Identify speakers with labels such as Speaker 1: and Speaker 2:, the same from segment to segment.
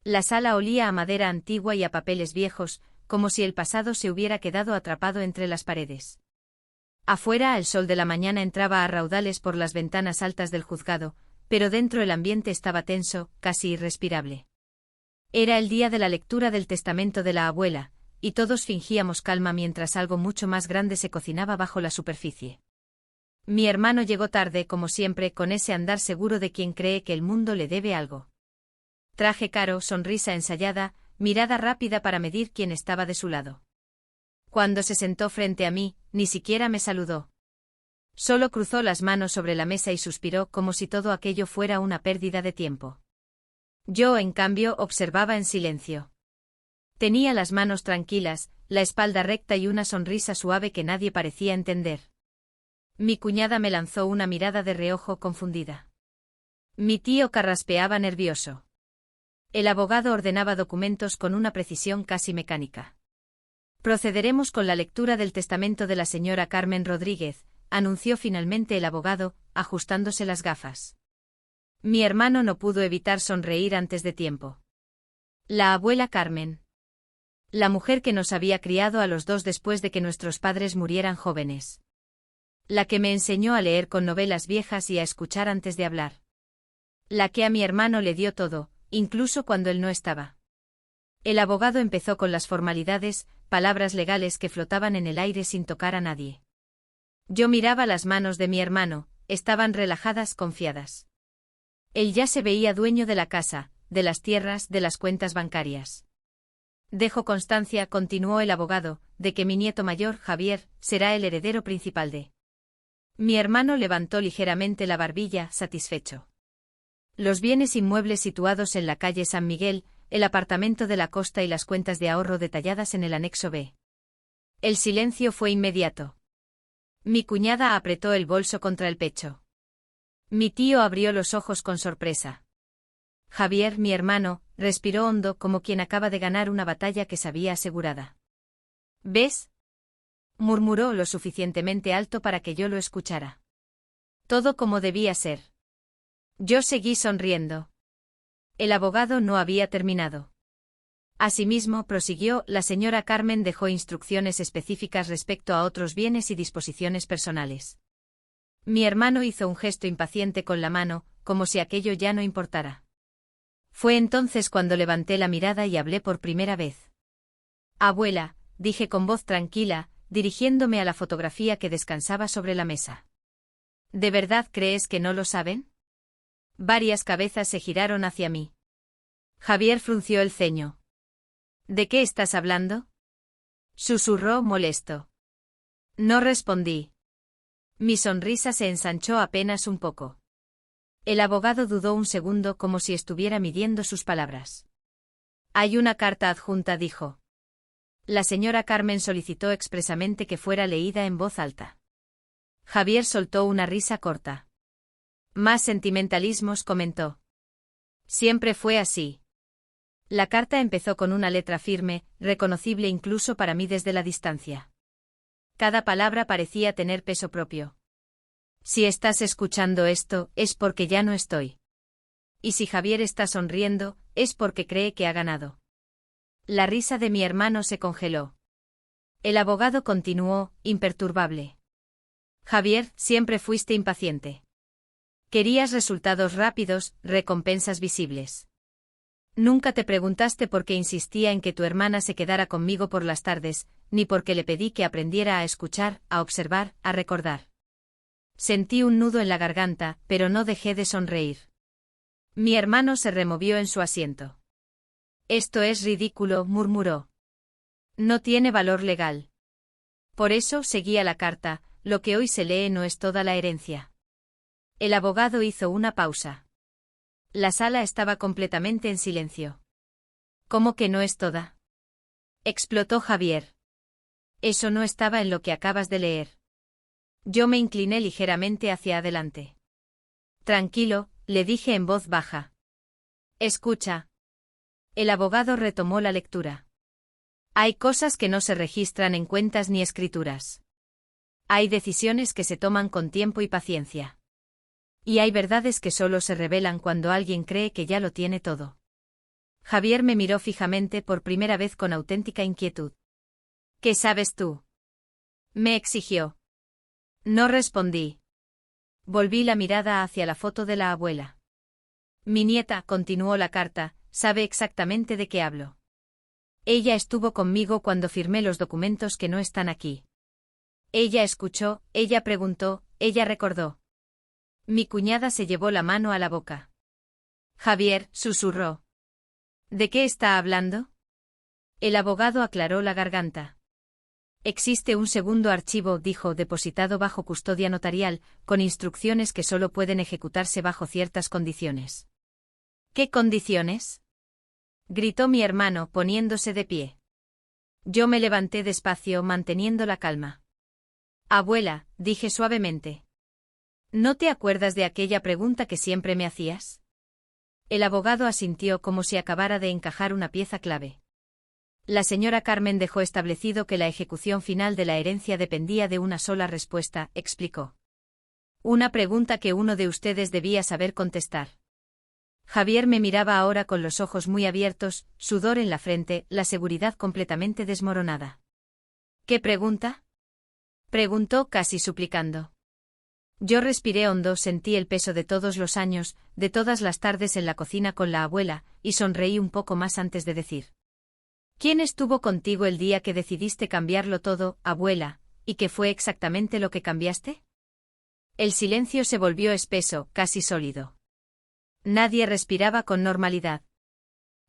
Speaker 1: La sala olía a madera antigua y a papeles viejos, como si el pasado se hubiera quedado atrapado entre las paredes. Afuera el sol de la mañana entraba a raudales por las ventanas altas del juzgado, pero dentro el ambiente estaba tenso, casi irrespirable. Era el día de la lectura del testamento de la abuela, y todos fingíamos calma mientras algo mucho más grande se cocinaba bajo la superficie. Mi hermano llegó tarde, como siempre, con ese andar seguro de quien cree que el mundo le debe algo. Traje caro, sonrisa ensayada, mirada rápida para medir quién estaba de su lado. Cuando se sentó frente a mí, ni siquiera me saludó. Solo cruzó las manos sobre la mesa y suspiró como si todo aquello fuera una pérdida de tiempo. Yo, en cambio, observaba en silencio. Tenía las manos tranquilas, la espalda recta y una sonrisa suave que nadie parecía entender. Mi cuñada me lanzó una mirada de reojo confundida. Mi tío carraspeaba nervioso. El abogado ordenaba documentos con una precisión casi mecánica. Procederemos con la lectura del testamento de la señora Carmen Rodríguez, anunció finalmente el abogado, ajustándose las gafas. Mi hermano no pudo evitar sonreír antes de tiempo. La abuela Carmen. La mujer que nos había criado a los dos después de que nuestros padres murieran jóvenes. La que me enseñó a leer con novelas viejas y a escuchar antes de hablar. La que a mi hermano le dio todo, incluso cuando él no estaba. El abogado empezó con las formalidades, palabras legales que flotaban en el aire sin tocar a nadie. Yo miraba las manos de mi hermano, estaban relajadas, confiadas. Él ya se veía dueño de la casa, de las tierras, de las cuentas bancarias. Dejo constancia, continuó el abogado, de que mi nieto mayor, Javier, será el heredero principal de. Mi hermano levantó ligeramente la barbilla, satisfecho. Los bienes inmuebles situados en la calle San Miguel, el apartamento de la costa y las cuentas de ahorro detalladas en el anexo B. El silencio fue inmediato. Mi cuñada apretó el bolso contra el pecho. Mi tío abrió los ojos con sorpresa. Javier, mi hermano, respiró hondo como quien acaba de ganar una batalla que sabía asegurada. ¿Ves? Murmuró lo suficientemente alto para que yo lo escuchara. Todo como debía ser. Yo seguí sonriendo. El abogado no había terminado. Asimismo, prosiguió, la señora Carmen dejó instrucciones específicas respecto a otros bienes y disposiciones personales. Mi hermano hizo un gesto impaciente con la mano, como si aquello ya no importara. Fue entonces cuando levanté la mirada y hablé por primera vez. Abuela, dije con voz tranquila, dirigiéndome a la fotografía que descansaba sobre la mesa. ¿De verdad crees que no lo saben? Varias cabezas se giraron hacia mí. Javier frunció el ceño. ¿De qué estás hablando? Susurró molesto. No respondí. Mi sonrisa se ensanchó apenas un poco. El abogado dudó un segundo como si estuviera midiendo sus palabras. Hay una carta adjunta, dijo. La señora Carmen solicitó expresamente que fuera leída en voz alta. Javier soltó una risa corta. Más sentimentalismos, comentó. Siempre fue así. La carta empezó con una letra firme, reconocible incluso para mí desde la distancia. Cada palabra parecía tener peso propio. Si estás escuchando esto, es porque ya no estoy. Y si Javier está sonriendo, es porque cree que ha ganado. La risa de mi hermano se congeló. El abogado continuó, imperturbable. Javier, siempre fuiste impaciente. Querías resultados rápidos, recompensas visibles. Nunca te preguntaste por qué insistía en que tu hermana se quedara conmigo por las tardes, ni por qué le pedí que aprendiera a escuchar, a observar, a recordar. Sentí un nudo en la garganta, pero no dejé de sonreír. Mi hermano se removió en su asiento. Esto es ridículo, murmuró. No tiene valor legal. Por eso seguía la carta, lo que hoy se lee no es toda la herencia. El abogado hizo una pausa. La sala estaba completamente en silencio. ¿Cómo que no es toda? Explotó Javier. Eso no estaba en lo que acabas de leer. Yo me incliné ligeramente hacia adelante. Tranquilo, le dije en voz baja. Escucha. El abogado retomó la lectura. Hay cosas que no se registran en cuentas ni escrituras. Hay decisiones que se toman con tiempo y paciencia. Y hay verdades que solo se revelan cuando alguien cree que ya lo tiene todo. Javier me miró fijamente por primera vez con auténtica inquietud. ¿Qué sabes tú? Me exigió. No respondí. Volví la mirada hacia la foto de la abuela. Mi nieta, continuó la carta, sabe exactamente de qué hablo. Ella estuvo conmigo cuando firmé los documentos que no están aquí. Ella escuchó, ella preguntó, ella recordó. Mi cuñada se llevó la mano a la boca. Javier, susurró. ¿De qué está hablando? El abogado aclaró la garganta. Existe un segundo archivo, dijo, depositado bajo custodia notarial, con instrucciones que solo pueden ejecutarse bajo ciertas condiciones. ¿Qué condiciones? Gritó mi hermano, poniéndose de pie. Yo me levanté despacio, manteniendo la calma. Abuela, dije suavemente. ¿No te acuerdas de aquella pregunta que siempre me hacías? El abogado asintió como si acabara de encajar una pieza clave. La señora Carmen dejó establecido que la ejecución final de la herencia dependía de una sola respuesta, explicó. Una pregunta que uno de ustedes debía saber contestar. Javier me miraba ahora con los ojos muy abiertos, sudor en la frente, la seguridad completamente desmoronada. ¿Qué pregunta? Preguntó casi suplicando. Yo respiré hondo, sentí el peso de todos los años, de todas las tardes en la cocina con la abuela, y sonreí un poco más antes de decir. ¿Quién estuvo contigo el día que decidiste cambiarlo todo, abuela, y qué fue exactamente lo que cambiaste? El silencio se volvió espeso, casi sólido. Nadie respiraba con normalidad.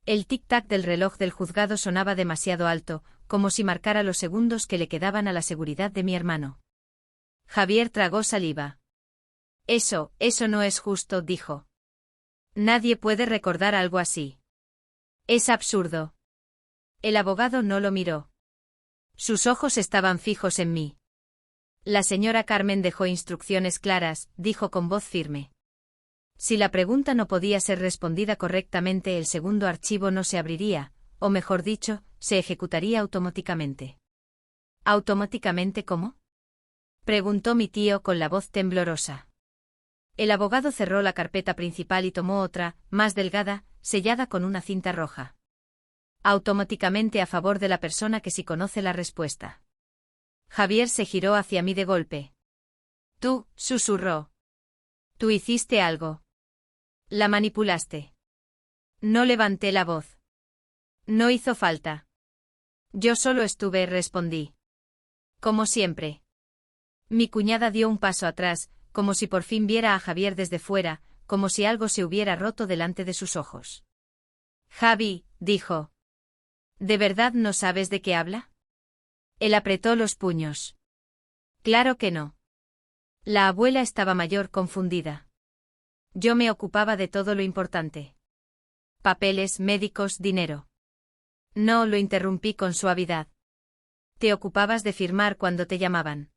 Speaker 1: El tic-tac del reloj del juzgado sonaba demasiado alto, como si marcara los segundos que le quedaban a la seguridad de mi hermano. Javier tragó saliva. Eso no es justo, dijo. Nadie puede recordar algo así. Es absurdo. El abogado no lo miró. Sus ojos estaban fijos en mí. La señora Carmen dejó instrucciones claras, dijo con voz firme. Si la pregunta no podía ser respondida correctamente, el segundo archivo no se abriría, o mejor dicho, se ejecutaría automáticamente. ¿Automáticamente cómo? Preguntó mi tío con la voz temblorosa. El abogado cerró la carpeta principal y tomó otra, más delgada, sellada con una cinta roja. Automáticamente a favor de la persona que sí conoce la respuesta. Javier se giró hacia mí de golpe. Tú, susurró. Tú hiciste algo. La manipulaste. No levanté la voz. No hizo falta. Yo solo estuve, respondí. Como siempre. Mi cuñada dio un paso atrás, como si por fin viera a Javier desde fuera, como si algo se hubiera roto delante de sus ojos. Javi, dijo. ¿De verdad no sabes de qué habla? Él apretó los puños. Claro que no. La abuela estaba mayor, confundida. Yo me ocupaba de todo lo importante. Papeles, médicos, dinero. No, lo interrumpí con suavidad. Te ocupabas de firmar cuando te llamaban.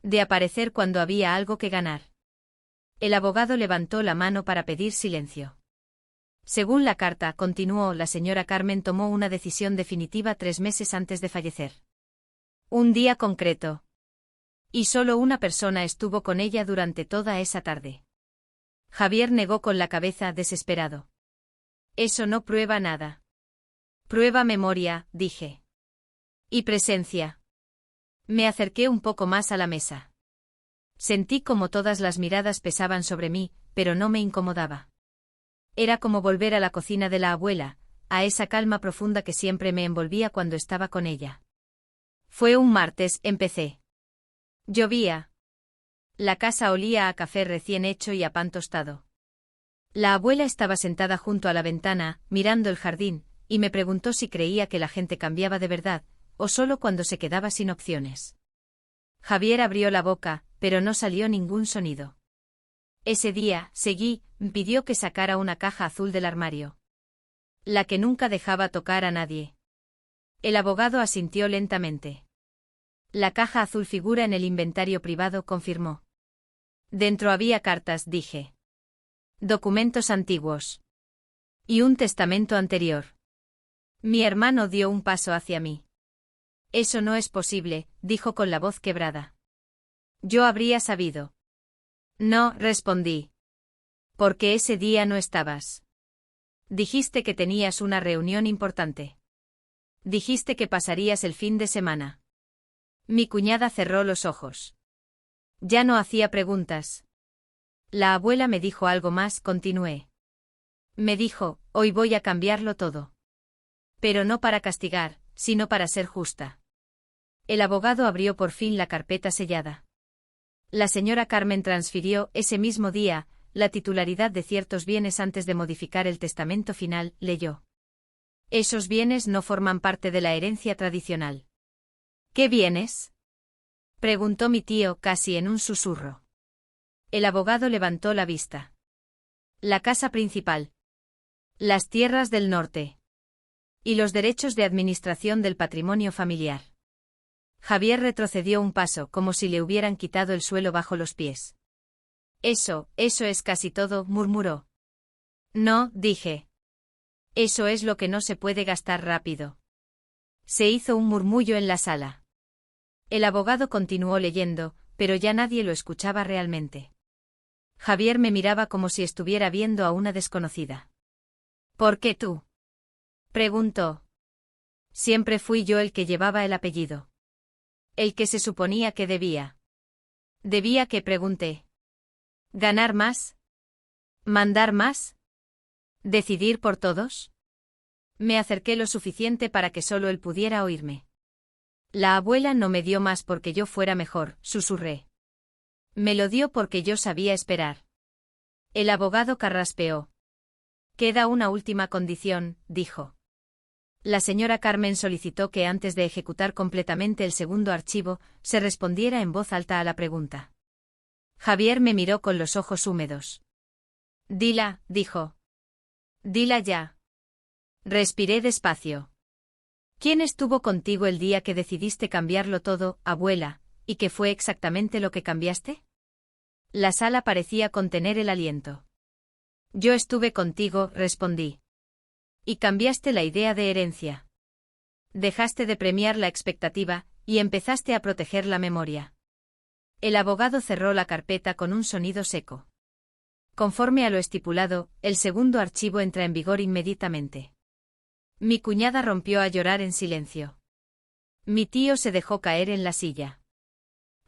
Speaker 1: De aparecer cuando había algo que ganar. El abogado levantó la mano para pedir silencio. Según la carta, continuó, la señora Carmen tomó una decisión definitiva 3 meses antes de fallecer. Un día concreto. Y solo una persona estuvo con ella durante toda esa tarde. Javier negó con la cabeza, desesperado. Eso no prueba nada. Prueba memoria, dije. Y presencia. Me acerqué un poco más a la mesa. Sentí como todas las miradas pesaban sobre mí, pero no me incomodaba. Era como volver a la cocina de la abuela, a esa calma profunda que siempre me envolvía cuando estaba con ella. Fue un martes, empecé. Llovía. La casa olía a café recién hecho y a pan tostado. La abuela estaba sentada junto a la ventana, mirando el jardín, y me preguntó si creía que la gente cambiaba de verdad, o solo cuando se quedaba sin opciones. Javier abrió la boca, pero no salió ningún sonido. Ese día, seguí, pidió que sacara una caja azul del armario. La que nunca dejaba tocar a nadie. El abogado asintió lentamente. La caja azul figura en el inventario privado, confirmó. Dentro había cartas, dije. Documentos antiguos. Y un testamento anterior. Mi hermano dio un paso hacia mí. Eso no es posible, dijo con la voz quebrada. Yo habría sabido. No, respondí. Porque ese día no estabas. Dijiste que tenías una reunión importante. Dijiste que pasarías el fin de semana. Mi cuñada cerró los ojos. Ya no hacía preguntas. La abuela me dijo algo más, continué. Me dijo, hoy voy a cambiarlo todo. Pero no para castigar, sino para ser justa. El abogado abrió por fin la carpeta sellada. La señora Carmen transfirió, ese mismo día, la titularidad de ciertos bienes antes de modificar el testamento final, leyó. Esos bienes no forman parte de la herencia tradicional. ¿Qué bienes? Preguntó mi tío casi en un susurro. El abogado levantó la vista. La casa principal. Las tierras del norte. Y los derechos de administración del patrimonio familiar. Javier retrocedió un paso como si le hubieran quitado el suelo bajo los pies. Eso es casi todo, murmuró. No, dije. Eso es lo que no se puede gastar rápido. Se hizo un murmullo en la sala. El abogado continuó leyendo, pero ya nadie lo escuchaba realmente. Javier me miraba como si estuviera viendo a una desconocida. ¿Por qué tú? Preguntó. Siempre fui yo el que llevaba el apellido. El que se suponía que debía. ¿Debía qué? Pregunté. ¿Ganar más? ¿Mandar más? ¿Decidir por todos? Me acerqué lo suficiente para que solo él pudiera oírme. La abuela no me dio más porque yo fuera mejor, susurré. Me lo dio porque yo sabía esperar. El abogado carraspeó. Queda una última condición, dijo. La señora Carmen solicitó que antes de ejecutar completamente el segundo archivo, se respondiera en voz alta a la pregunta. Javier me miró con los ojos húmedos. Dila, dijo. Dila ya. Respiré despacio. ¿Quién estuvo contigo el día que decidiste cambiarlo todo, abuela, y qué fue exactamente lo que cambiaste? La sala parecía contener el aliento. Yo estuve contigo, respondí. Y cambiaste la idea de herencia. Dejaste de premiar la expectativa, y empezaste a proteger la memoria. El abogado cerró la carpeta con un sonido seco. Conforme a lo estipulado, el segundo archivo entra en vigor inmediatamente. Mi cuñada rompió a llorar en silencio. Mi tío se dejó caer en la silla.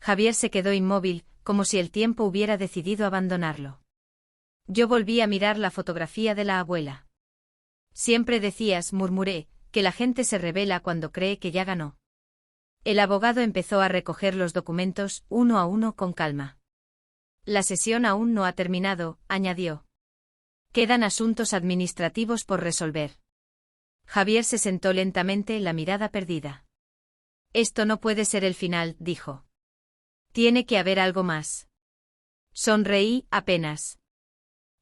Speaker 1: Javier se quedó inmóvil, como si el tiempo hubiera decidido abandonarlo. Yo volví a mirar la fotografía de la abuela. Siempre decías, murmuré, que la gente se rebela cuando cree que ya ganó. El abogado empezó a recoger los documentos, uno a uno con calma. La sesión aún no ha terminado, añadió. Quedan asuntos administrativos por resolver. Javier se sentó lentamente, la mirada perdida. Esto no puede ser el final, dijo. Tiene que haber algo más. Sonreí, apenas.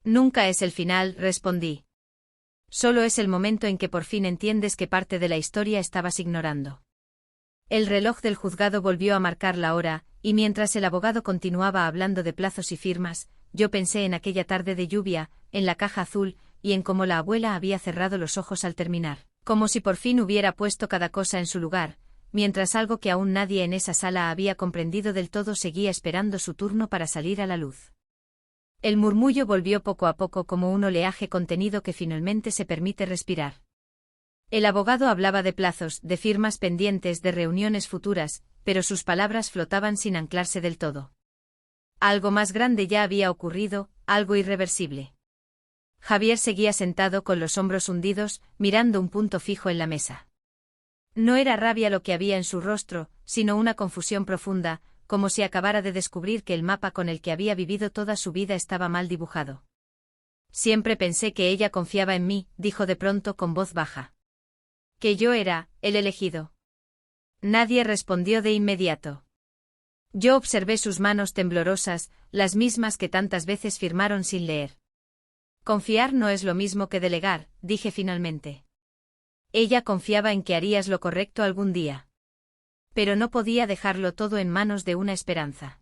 Speaker 1: Nunca es el final, respondí. Solo es el momento en que por fin entiendes qué parte de la historia estabas ignorando. El reloj del juzgado volvió a marcar la hora, y mientras el abogado continuaba hablando de plazos y firmas, yo pensé en aquella tarde de lluvia, en la caja azul, y en cómo la abuela había cerrado los ojos al terminar, como si por fin hubiera puesto cada cosa en su lugar, mientras algo que aún nadie en esa sala había comprendido del todo seguía esperando su turno para salir a la luz. El murmullo volvió poco a poco como un oleaje contenido que finalmente se permite respirar. El abogado hablaba de plazos, de firmas pendientes, de reuniones futuras, pero sus palabras flotaban sin anclarse del todo. Algo más grande ya había ocurrido, algo irreversible. Javier seguía sentado con los hombros hundidos, mirando un punto fijo en la mesa. No era rabia lo que había en su rostro, sino una confusión profunda, como si acabara de descubrir que el mapa con el que había vivido toda su vida estaba mal dibujado. Siempre pensé que ella confiaba en mí, dijo de pronto con voz baja. Que yo era el elegido. Nadie respondió de inmediato. Yo observé sus manos temblorosas, las mismas que tantas veces firmaron sin leer. Confiar no es lo mismo que delegar, dije finalmente. Ella confiaba en que harías lo correcto algún día. Pero no podía dejarlo todo en manos de una esperanza.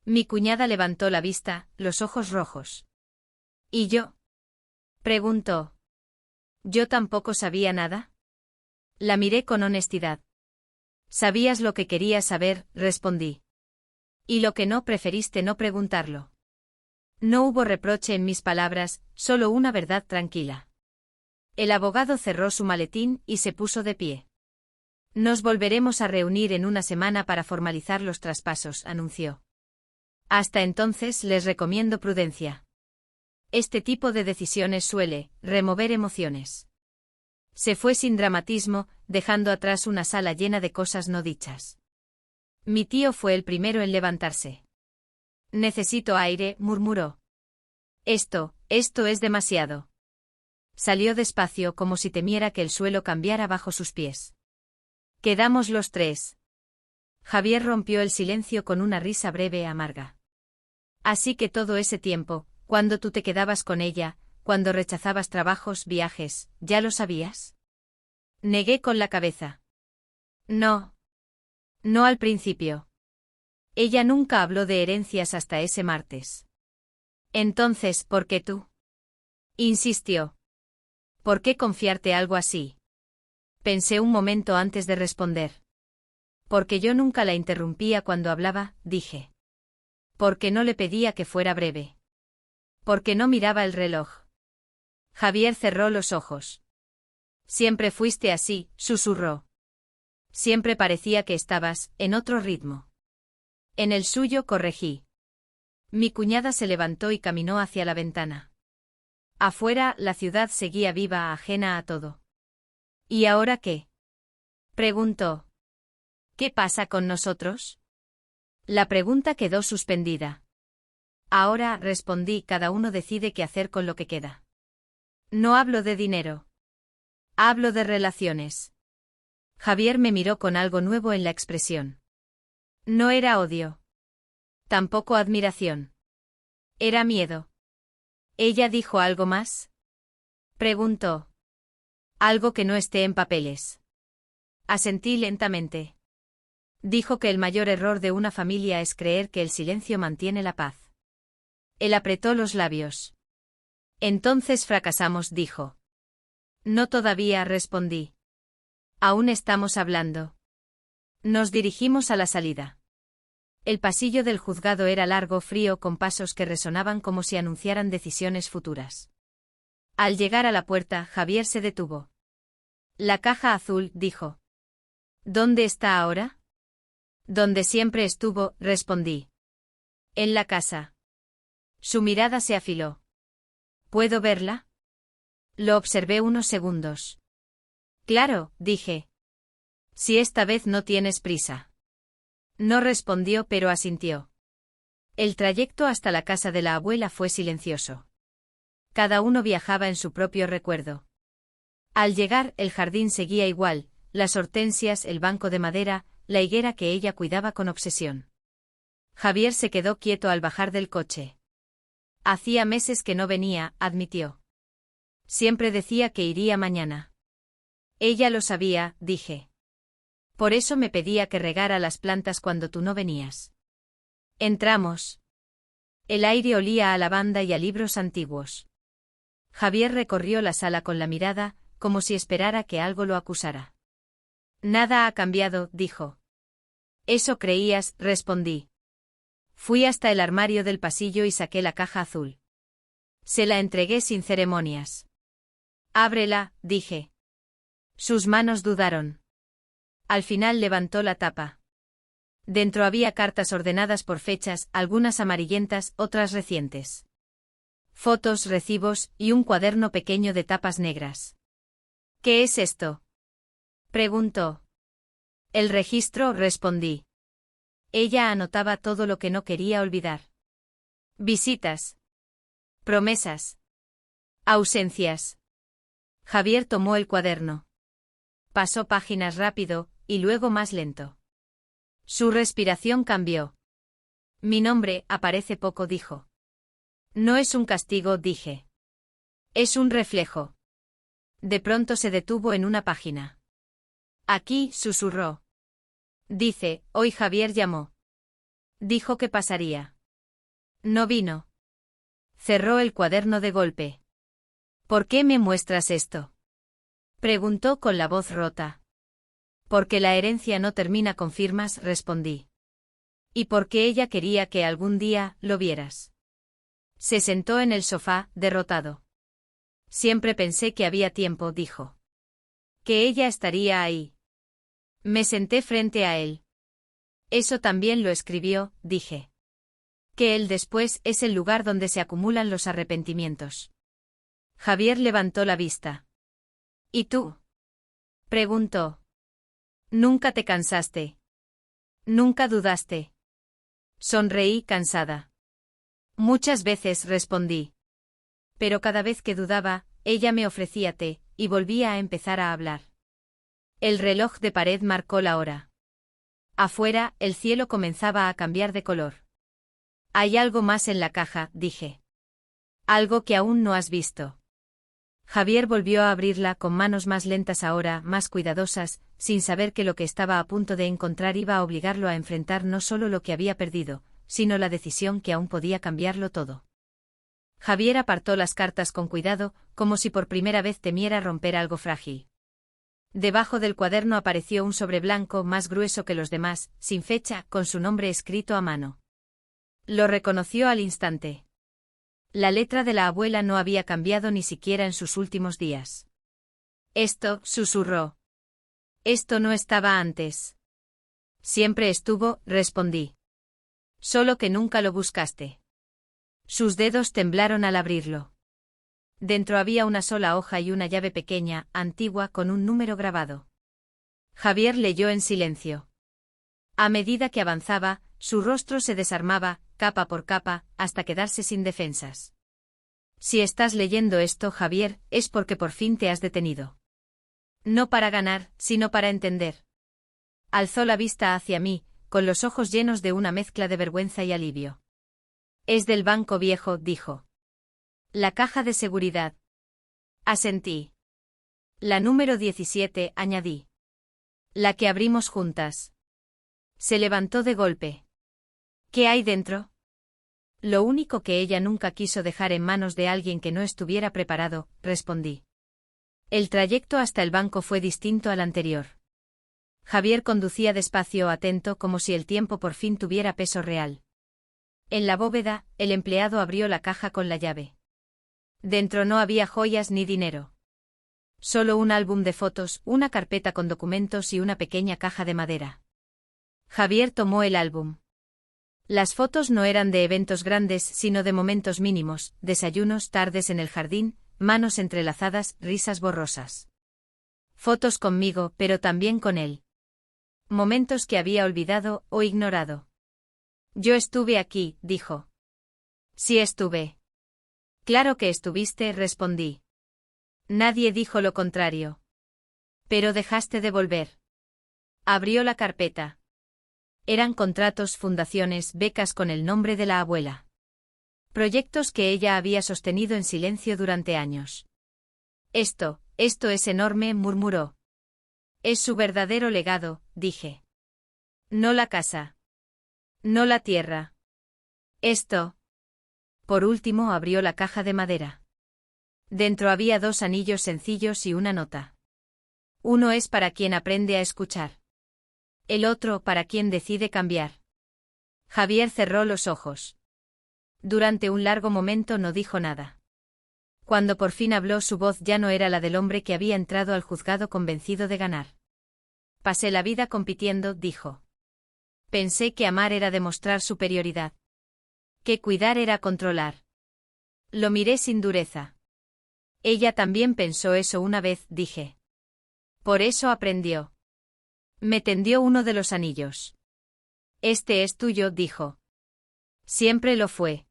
Speaker 1: Mi cuñada levantó la vista, los ojos rojos. ¿Y yo? Preguntó. ¿Yo tampoco sabía nada? La miré con honestidad. Sabías lo que querías saber, respondí. Y lo que no, preferiste no preguntarlo. No hubo reproche en mis palabras, solo una verdad tranquila. El abogado cerró su maletín y se puso de pie. Nos volveremos a reunir en una semana para formalizar los traspasos, anunció. Hasta entonces les recomiendo prudencia. Este tipo de decisiones suele remover emociones. Se fue sin dramatismo, dejando atrás una sala llena de cosas no dichas. Mi tío fue el primero en levantarse. Necesito aire, murmuró. Esto es demasiado. Salió despacio como si temiera que el suelo cambiara bajo sus pies. Quedamos los tres. Javier rompió el silencio con una risa breve e amarga. Así que todo ese tiempo, cuando tú te quedabas con ella, cuando rechazabas trabajos, viajes, ¿ya lo sabías? Negué con la cabeza. No. No al principio. Ella nunca habló de herencias hasta ese martes. Entonces, ¿por qué tú? Insistió. ¿Por qué confiarte algo así? Pensé un momento antes de responder. Porque yo nunca la interrumpía cuando hablaba, dije. Porque no le pedía que fuera breve. Porque no miraba el reloj. Javier cerró los ojos. Siempre fuiste así, susurró. Siempre parecía que estabas en otro ritmo. En el suyo, corregí. Mi cuñada se levantó y caminó hacia la ventana. Afuera, la ciudad seguía viva, ajena a todo. ¿Y ahora qué? Preguntó. ¿Qué pasa con nosotros? La pregunta quedó suspendida. Ahora, respondí, cada uno decide qué hacer con lo que queda. No hablo de dinero. Hablo de relaciones. Javier me miró con algo nuevo en la expresión. No era odio. Tampoco admiración. Era miedo. ¿Ella dijo algo más? Preguntó. Algo que no esté en papeles. Asentí lentamente. Dijo que el mayor error de una familia es creer que el silencio mantiene la paz. Él apretó los labios. Entonces fracasamos, dijo. No todavía, respondí. Aún estamos hablando. Nos dirigimos a la salida. El pasillo del juzgado era largo, frío, con pasos que resonaban como si anunciaran decisiones futuras. Al llegar a la puerta, Javier se detuvo. La caja azul, dijo. ¿Dónde está ahora? Donde siempre estuvo, respondí. En la casa. Su mirada se afiló. ¿Puedo verla? Lo observé unos segundos. Claro, dije. Si esta vez no tienes prisa. No respondió, pero asintió. El trayecto hasta la casa de la abuela fue silencioso. Cada uno viajaba en su propio recuerdo. Al llegar, el jardín seguía igual, las hortensias, el banco de madera, la higuera que ella cuidaba con obsesión. Javier se quedó quieto al bajar del coche. Hacía meses que no venía, admitió. Siempre decía que iría mañana. Ella lo sabía, dije. Por eso me pedía que regara las plantas cuando tú no venías. Entramos. El aire olía a lavanda y a libros antiguos. Javier recorrió la sala con la mirada, como si esperara que algo lo acusara. Nada ha cambiado, dijo. Eso creías, respondí. Fui hasta el armario del pasillo y saqué la caja azul. Se la entregué sin ceremonias. Ábrela, dije. Sus manos dudaron. Al final levantó la tapa. Dentro había cartas ordenadas por fechas, algunas amarillentas, otras recientes. Fotos, recibos y un cuaderno pequeño de tapas negras. ¿Qué es esto? Preguntó. El registro, respondí. Ella anotaba todo lo que no quería olvidar. Visitas. Promesas. Ausencias. Javier tomó el cuaderno. Pasó páginas rápido, y luego más lento. Su respiración cambió. Mi nombre aparece poco, dijo. No es un castigo, dije. Es un reflejo. De pronto se detuvo en una página. Aquí, susurró. Dice, hoy Javier llamó. Dijo que pasaría. No vino. Cerró el cuaderno de golpe. ¿Por qué me muestras esto? Preguntó con la voz rota. Porque la herencia no termina con firmas, respondí. Y porque ella quería que algún día lo vieras. Se sentó en el sofá, derrotado. Siempre pensé que había tiempo, dijo. Que ella estaría ahí. Me senté frente a él. Eso también lo escribió, dije. Que el después es el lugar donde se acumulan los arrepentimientos. Javier levantó la vista. ¿Y tú? Preguntó. Nunca te cansaste. Nunca dudaste. Sonreí cansada. Muchas veces respondí. Pero cada vez que dudaba, ella me ofrecía té, y volvía a empezar a hablar. El reloj de pared marcó la hora. Afuera, el cielo comenzaba a cambiar de color. Hay algo más en la caja, dije. Algo que aún no has visto. Javier volvió a abrirla con manos más lentas ahora, más cuidadosas, sin saber que lo que estaba a punto de encontrar iba a obligarlo a enfrentar no solo lo que había perdido, sino la decisión que aún podía cambiarlo todo. Javier apartó las cartas con cuidado, como si por primera vez temiera romper algo frágil. Debajo del cuaderno apareció un sobre blanco más grueso que los demás, sin fecha, con su nombre escrito a mano. Lo reconoció al instante. La letra de la abuela no había cambiado ni siquiera en sus últimos días. Esto, susurró. Esto no estaba antes. Siempre estuvo, respondí. Solo que nunca lo buscaste. Sus dedos temblaron al abrirlo. Dentro había una sola hoja y una llave pequeña, antigua, con un número grabado. Javier leyó en silencio. A medida que avanzaba, su rostro se desarmaba, capa por capa, hasta quedarse sin defensas. Si estás leyendo esto, Javier, es porque por fin te has detenido. No para ganar, sino para entender. Alzó la vista hacia mí, con los ojos llenos de una mezcla de vergüenza y alivio. Es del banco viejo, dijo. La caja de seguridad. Asentí. La número 17, añadí. La que abrimos juntas. Se levantó de golpe. ¿Qué hay dentro? Lo único que ella nunca quiso dejar en manos de alguien que no estuviera preparado, respondí. El trayecto hasta el banco fue distinto al anterior. Javier conducía despacio, atento, como si el tiempo por fin tuviera peso real. En la bóveda, el empleado abrió la caja con la llave. Dentro no había joyas ni dinero. Solo un álbum de fotos, una carpeta con documentos y una pequeña caja de madera. Javier tomó el álbum. Las fotos no eran de eventos grandes, sino de momentos mínimos, desayunos, tardes en el jardín, manos entrelazadas, risas borrosas. Fotos conmigo, pero también con él. Momentos que había olvidado o ignorado. Yo estuve aquí, dijo. Sí estuve. Claro que estuviste, respondí. Nadie dijo lo contrario. Pero dejaste de volver. Abrió la carpeta. Eran contratos, fundaciones, becas con el nombre de la abuela. Proyectos que ella había sostenido en silencio durante años. Esto es enorme, murmuró. Es su verdadero legado, dije. No la casa. No la tierra. Esto. Por último abrió la caja de madera. Dentro había 2 anillos sencillos y una nota. Uno es para quien aprende a escuchar. El otro para quien decide cambiar. Javier cerró los ojos. Durante un largo momento no dijo nada. Cuando por fin habló, su voz ya no era la del hombre que había entrado al juzgado convencido de ganar. Pasé la vida compitiendo, dijo. Pensé que amar era demostrar superioridad. Que cuidar era controlar. Lo miré sin dureza. Ella también pensó eso una vez, dije. Por eso aprendió. Me tendió uno de los anillos. Este es tuyo, dijo. Siempre lo fue.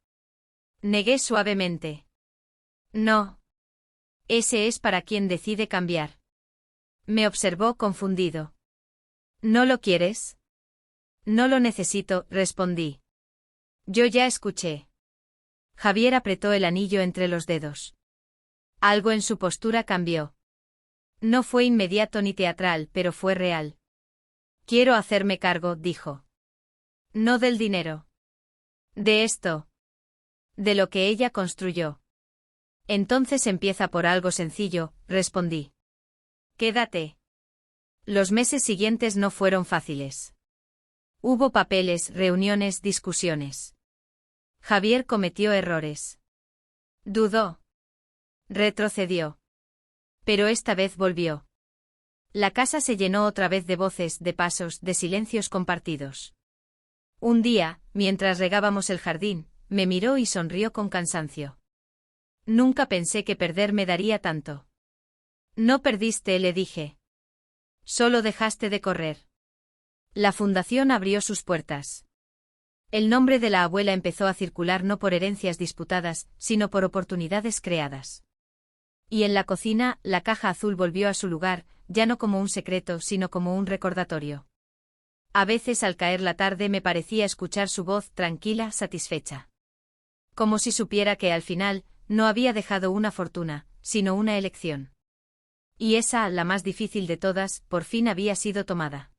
Speaker 1: Negué suavemente. No. Ese es para quien decide cambiar. Me observó confundido. ¿No lo quieres? No lo necesito, respondí. Yo ya escuché. Javier apretó el anillo entre los dedos. Algo en su postura cambió. No fue inmediato ni teatral, pero fue real. Quiero hacerme cargo, dijo. No del dinero. De esto. De lo que ella construyó. Entonces empieza por algo sencillo, respondí. Quédate. Los meses siguientes no fueron fáciles. Hubo papeles, reuniones, discusiones. Javier cometió errores. Dudó. Retrocedió. Pero esta vez volvió. La casa se llenó otra vez de voces, de pasos, de silencios compartidos. Un día, mientras regábamos el jardín, me miró y sonrió con cansancio. Nunca pensé que perder me daría tanto. No perdiste, le dije. Solo dejaste de correr. La fundación abrió sus puertas. El nombre de la abuela empezó a circular no por herencias disputadas, sino por oportunidades creadas. Y en la cocina, la caja azul volvió a su lugar, ya no como un secreto, sino como un recordatorio. A veces al caer la tarde me parecía escuchar su voz tranquila, satisfecha. Como si supiera que al final, no había dejado una fortuna, sino una elección. Y esa, la más difícil de todas, por fin había sido tomada.